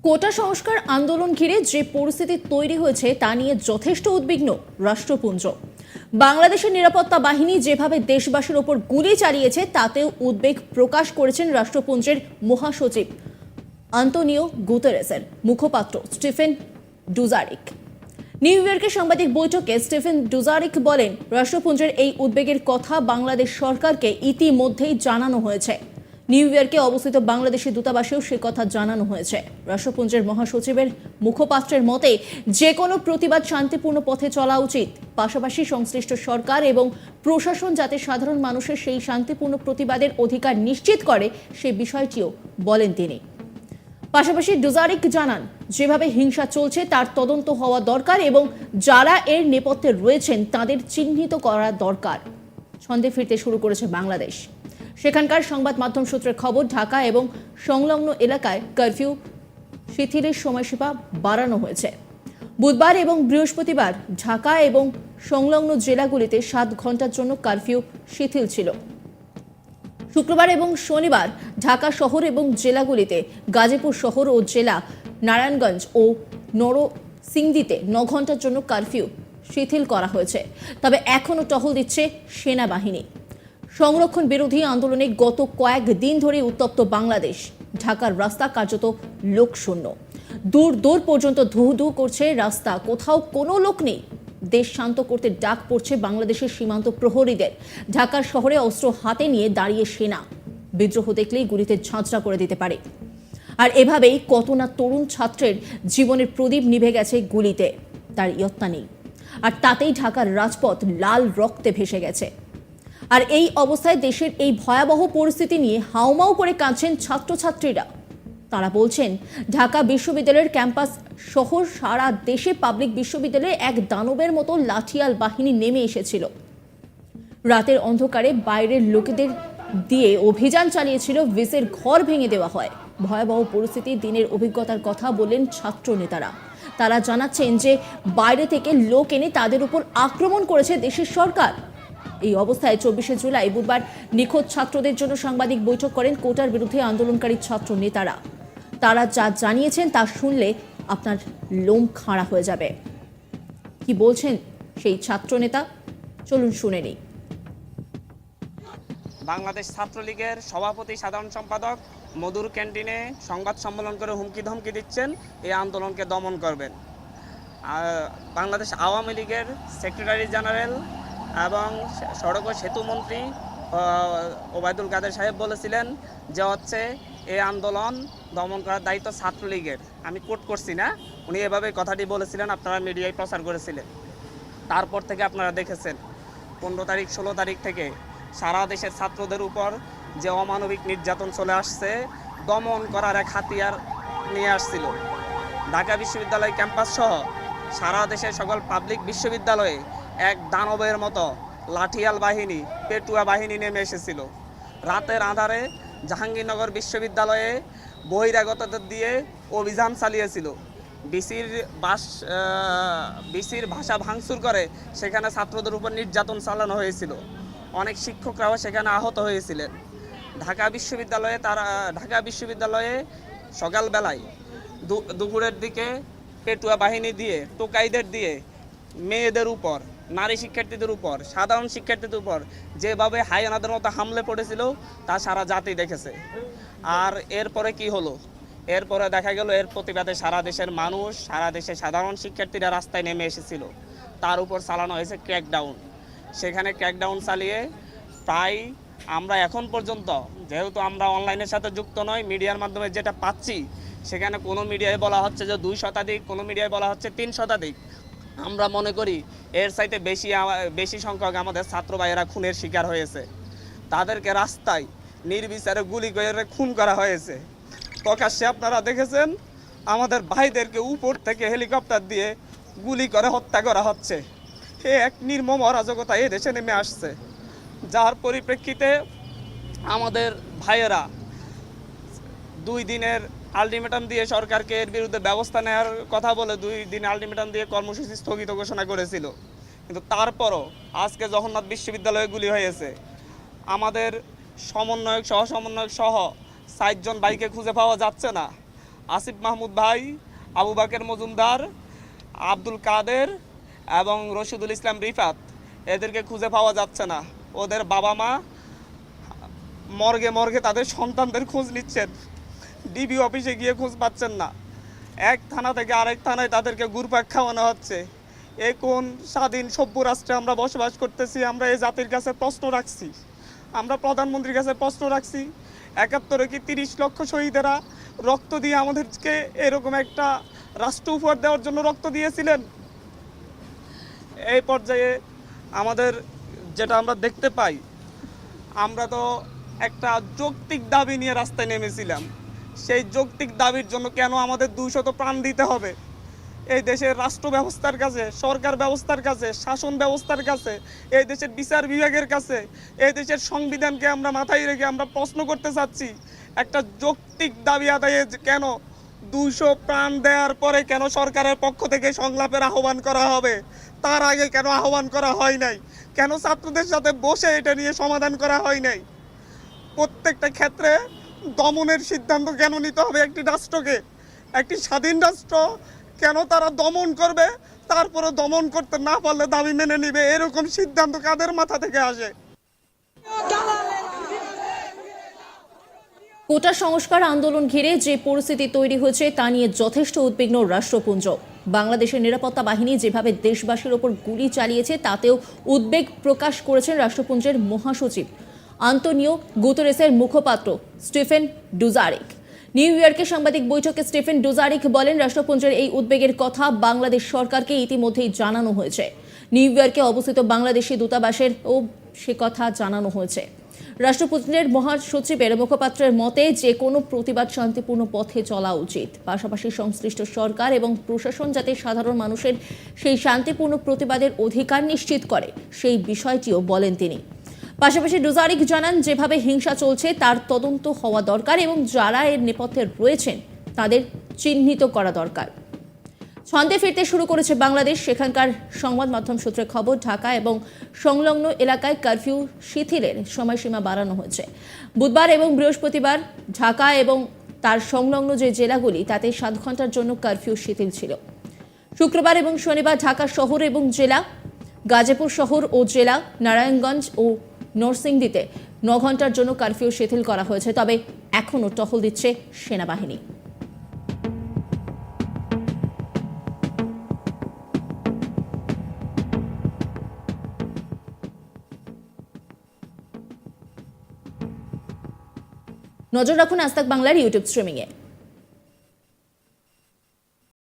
কোটা সংস্কার আন্দোলন ঘিরে যে পরিস্থিতি তৈরি হয়েছে তা নিয়ে যথেষ্ট উদ্বিগ্ন রাষ্ট্রপুঞ্জ। বাংলাদেশের নিরাপত্তা বাহিনী যেভাবে দেশবাসীর ওপর গুলি চালিয়েছে তাতেও উদ্বেগ প্রকাশ করেছেন রাষ্ট্রপুঞ্জের মহাসচিব আন্তোনিও গুতেরেসের মুখপাত্র স্টিফেন ডুজারিক। নিউ ইয়র্কে সাংবাদিক বৈঠকে স্টিফেন ডুজারিক বলেন, রাষ্ট্রপুঞ্জের এই উদ্বেগের কথা বাংলাদেশ সরকারকে ইতিমধ্যেই জানানো হয়েছে। নিউ ইয়র্কে অবস্থিত বাংলাদেশি দূতাবাসেও সে কথা জানানো হয়েছে। রাষ্ট্রপুঞ্জের মহাসচিবের মুখপাত্রের মতে যে কোনো প্রতিবাদ শান্তিপূর্ণ পথে চলা উচিত, পাশাপাশি সংশ্লিষ্ট সরকার এবং প্রশাসন যাতে সাধারণ মানুষের সেই শান্তিপূর্ণ প্রতিবাদের অধিকার নিশ্চিত করে সে বিষয়টিও বলেন তিনি। পাশাপাশি ডুজারিক জানান, যেভাবে হিংসা চলছে তার তদন্ত হওয়া দরকার এবং যারা এর নেপথ্যে রয়েছেন তাদের চিহ্নিত করা দরকার। ছন্দে ফিরতে শুরু করেছে বাংলাদেশ। সেখানকার সংবাদ মাধ্যম সূত্রে খবর, ঢাকা এবং সংলগ্ন এলাকায় কারফিউ শিথিলের সময়সীমা বাড়ানো হয়েছে। বুধবার এবং বৃহস্পতিবার ঢাকা এবং সংলগ্ন জেলাগুলিতে 7 ঘন্টার জন্য কারফিউ শিথিল ছিল। শুক্রবার এবং শনিবার ঢাকা শহর এবং জেলাগুলিতে গাজীপুর শহর ও জেলা নারায়ণগঞ্জ ও নরসিংদীতে 9 ঘন্টার জন্য কারফিউ শিথিল করা হয়েছে। তবে এখনও টহল দিচ্ছে সেনাবাহিনী। সংরক্ষণ বিরোধী আন্দোলনে গত কয়েকদিন ধরে উত্তপ্ত বাংলাদেশ। ঢাকার রাস্তা কার্যত লোকশূন্য। দূর দূর পর্যন্ত ধু ধু করছে রাস্তা, কোথাও কোনো লোক নেই। দেশ শান্ত করতে ডাক পড়ছে বাংলাদেশের সীমান্ত প্রহরীদের। ঢাকার শহরে অস্ত্র হাতে নিয়ে দাঁড়িয়ে সেনা। বিদ্রোহ দেখলেই গুলিতে ঝাঁঝরা করে দিতে পারে। আর এভাবেই কত না তরুণ ছাত্রের জীবনের প্রদীপ নিভে গেছে গুলিতে, তার ইয়ত্তা নেই। আর তাতেই ঢাকার রাজপথ লাল রক্তে ভেসে গেছে। আর এই অবস্থায় দেশের এই ভয়াবহ পরিস্থিতি নিয়ে হাউমাউ করে কাঁদছেন ছাত্রছাত্রীরা। তারা বলছেন, ঢাকা বিশ্ববিদ্যালয়ের ক্যাম্পাস সহ সারা দেশে পাবলিক বিশ্ববিদ্যালয়ে এক দানবের মতো লাঠিয়াল বাহিনী নেমে এসেছিল। রাতের অন্ধকারে বাইরের লোকেদের দিয়ে অভিযান চালিয়েছিল, ভিসের ঘর ভেঙে দেওয়া হয়। ভয়াবহ পরিস্থিতি, দিনের অভিজ্ঞতার কথা বললেন ছাত্র নেতারা। তারা জানাচ্ছেন যে বাইরে থেকে লোক এনে তাদের উপর আক্রমণ করেছে দেশের সরকার। এই অবস্থায় 24শে জুলাই বুধবার নিখোঁজ ছাত্রদের জন্য সাংবাদিক বৈঠক করেন কোটার বিরুদ্ধে আন্দোলনকারী ছাত্র নেতারা। তারা যা জানিয়েছেন তা শুনলে আপনার লোম খাড়া হয়ে যাবে। কি বলছেন সেই ছাত্র নেতা, চলুন শুনে নিই। বাংলাদেশ ছাত্রলীগের সভাপতি সাধারণ সম্পাদক মধুর ক্যান্টিনে সংবাদ সম্মেলন করে হুমকি ধমকি দিচ্ছেন এই আন্দোলনকে দমন করবেন। বাংলাদেশ আওয়ামী লীগের সেক্রেটারি জেনারেল এবং সড়ক ও সেতু মন্ত্রী ওবায়দুল কাদের সাহেব বলেছিলেন যে এই আন্দোলন দমন করার দায়িত্ব ছাত্রলীগের। আমি কোট করছি না, উনি এভাবে কথাটি বলেছিলেন, আপনারা মিডিয়ায় প্রচার করেছিলেন। তারপর থেকে আপনারা দেখেছেন 15 তারিখ 16 তারিখ থেকে সারা দেশের ছাত্রদের উপর যে অমানবিক নির্যাতন চলে আসছে, দমন করার এক হাতিয়ার নিয়ে আসছিল। ঢাকা বিশ্ববিদ্যালয় ক্যাম্পাস সহ সারা দেশের সকল পাবলিক বিশ্ববিদ্যালয়ে এক দানবের মতো লাঠিয়াল বাহিনী, পেটুয়া বাহিনী নেমে এসেছিল। রাতের আঁধারে জাহাঙ্গীরনগর বিশ্ববিদ্যালয়ে বহিরাগতদের দিয়ে অভিযান চালিয়েছিল। বিসির ভাষা ভাঙচুর করে সেখানে ছাত্রদের উপর নির্যাতন চালানো হয়েছিল। অনেক শিক্ষকরাও সেখানে আহত হয়েছিলেন। ঢাকা বিশ্ববিদ্যালয়ে সকালবেলায় দুপুরের দিকে পেটুয়া বাহিনী দিয়ে, টোকাইদের দিয়ে মেয়েদের উপর, নারী শিক্ষার্থীদের উপর, সাধারণ শিক্ষার্থীদের উপর যেভাবে হায়নাদের মতো হামলে পড়েছিল তা সারা জাতি দেখেছে। আর এরপরে কি হলো? এরপরে দেখা গেল এর প্রতিবাদে সারা দেশের মানুষ, সারা দেশের সাধারণ শিক্ষার্থীরা রাস্তায় নেমে এসেছিল। তার উপর চালানো হয়েছে ক্র্যাকডাউন। সেখানে ক্র্যাকডাউন চালিয়ে প্রায় আমরা এখন পর্যন্ত, যেহেতু আমরা অনলাইনের সাথে যুক্ত নয়, মিডিয়ার মাধ্যমে যেটা পাচ্ছি সেখানে কোনো মিডিয়ায় বলা হচ্ছে যে 2 শতাধিক, কোনো মিডিয়ায় বলা হচ্ছে 3 শতাধিক। আমরা মনে করি এর চাইতে বেশি সংখ্যক আমাদের ছাত্র ভাইয়েরা খুনের শিকার হয়েছে। তাদেরকে রাস্তায় নির্বিচারে গুলি করে খুন করা হয়েছে। প্রকাশ্যে আপনারা দেখেছেন আমাদের ভাইদেরকে উপর থেকে হেলিকপ্টার দিয়ে গুলি করে হত্যা করা হচ্ছে। এক নির্মম অরাজকতা এই দেশে নেমে আসছে, যার পরিপ্রেক্ষিতে আমাদের ভাইয়েরা 2 দিনের আলটিমেটাম দিয়ে সরকারকে এর বিরুদ্ধে ব্যবস্থা নেওয়ার কথা বলে 2 দিন আলটিমেটাম দিয়ে কর্মসূচি স্থগিত ঘোষণা করেছিল। কিন্তু তারপরও আজকে জগন্নাথ বিশ্ববিদ্যালয়ে গুলি হয়েছে। আমাদের সমন্বয়ক, সহ সমন্বয়ক সহ 4 জন ভাইকে খুঁজে পাওয়া যাচ্ছে না। আসিফ মাহমুদ ভাই, আবু বাকের মজুমদার, আব্দুল কাদের এবং রশিদুল ইসলাম রিফাত, এদেরকে খুঁজে পাওয়া যাচ্ছে না। ওদের বাবা মা মর্গে মর্গে তাদের সন্তানদের খোঁজ নিচ্ছেন, ডিবি অফিসে গিয়ে খোঁজ পাচ্ছেন না। এক থানা থেকে আরেক থানায় তাদেরকে ঘুরপাক খাওয়ানো হচ্ছে। এ কোন স্বাধীন সভ্য রাষ্ট্রে আমরা বসবাস করতেছি? আমরা এই জাতির কাছে প্রশ্ন রাখছি, আমরা প্রধানমন্ত্রীর কাছে প্রশ্ন রাখছি। ৭১ কি ৩০ লক্ষ শহীদেরা রক্ত দিয়ে আমাদেরকে এরকম একটা রাষ্ট্র উপহার দেওয়ার জন্য রক্ত দিয়েছিলেন। এই পর্যায়ে আমাদের যেটা আমরা দেখতে পাই, আমরা তো একটা যৌক্তিক দাবি নিয়ে রাস্তায় নেমেছিলাম। সেই যৌক্তিক দাবির জন্য কেন আমাদের ২০০ প্রাণ দিতে হবে? এই দেশের রাষ্ট্র ব্যবস্থার কাছে, সরকার ব্যবস্থার কাছে, শাসন ব্যবস্থার কাছে, এই দেশের বিচার বিভাগের কাছে, এই দেশের সংবিধানকে আমরা মাথায় রেখে আমরা প্রশ্ন করতে চাচ্ছি, একটা যৌক্তিক দাবি আদায়ে কেন ২০০ প্রাণ দেওয়ার পরে কেন সরকারের পক্ষ থেকে সংলাপের আহ্বান করা হবে? তার আগে কেন আহ্বান করা হয় নাই? কেন ছাত্রদের সাথে বসে এটা নিয়ে সমাধান করা হয় নাই? প্রত্যেকটা ক্ষেত্রে দমনের সিদ্ধান্ত কেন নিতে হবে একটি রাষ্ট্রকে? একটি স্বাধীন রাষ্ট্র কেন তারা দমন করবে, তারপরে দমন করতে না পারলে দাবি মেনে নিবে? এরকম সিদ্ধান্ত কাদের মাথা থেকে আসে? কোটা সংস্কার আন্দোলন ঘিরে যে পরিস্থিতি তৈরি হয়েছে তা নিয়ে যথেষ্ট উদ্বিগ্ন রাষ্ট্রপুঞ্জ। বাংলাদেশের নিরাপত্তা বাহিনী যেভাবে দেশবাসীর ওপর গুলি চালিয়েছে তাতেও উদ্বেগ প্রকাশ করেছেন রাষ্ট্রপুঞ্জের মহাসচিব আন্তোনিও গুতেরেসের মুখপাত্র স্টিফেন ডুজারিক। নিউ ইয়র্কে সাংবাদিক বৈঠকে স্টিফেন ডুজারিক বলেন, রাষ্ট্রপুঞ্জের এই উদ্বেগের কথা বাংলাদেশ সরকারকে ইতিমধ্যেই জানানো হয়েছে। নিউ ইয়র্কে অবস্থিত বাংলাদেশি দূতাবাসেরও সে কথা জানানো হয়েছে। রাষ্ট্রপুঞ্জের মহাসচিবের মুখপাত্রের মতে যে কোনো প্রতিবাদ শান্তিপূর্ণ পথে চলা উচিত। পাশাপাশি সংশ্লিষ্ট সরকার এবং প্রশাসন যাতে সাধারণ মানুষের সেই শান্তিপূর্ণ প্রতিবাদের অধিকার নিশ্চিত করে সেই বিষয়টিও বলেন তিনি। পাশাপাশি ডুজারিক জানান, যেভাবে হিংসা চলছে তার তদন্ত হওয়া দরকার এবং যারা এর নেপথ্যে রয়েছেন তাদের চিহ্নিত করা দরকার। ছন্দে ফিরতে শুরু করেছে বাংলাদেশ। সেখানকার সংবাদ মাধ্যম সূত্রে খবর, ঢাকা এবং সংলগ্ন এলাকায় কারফিউ শিথিলের সময়সীমা বাড়ানো হয়েছে। বুধবার এবং বৃহস্পতিবার ঢাকা এবং তার সংলগ্ন যে জেলাগুলি তাতে ৭ ঘন্টার জন্য কারফিউ শিথিল ছিল। শুক্রবার এবং শনিবার ঢাকা শহর এবং জেলা, গাজীপুর শহর ও জেলা, নারায়ণগঞ্জ ও নরসিংদীতে ৯ ঘন্টার জন্য কারফিউ শিথিল করা হয়েছে। তবে এখনও টহল দিচ্ছে সেনাবাহিনী। নজর রাখুন আজ তাক বাংলার ইউটিউব স্ট্রিমিংয়ে।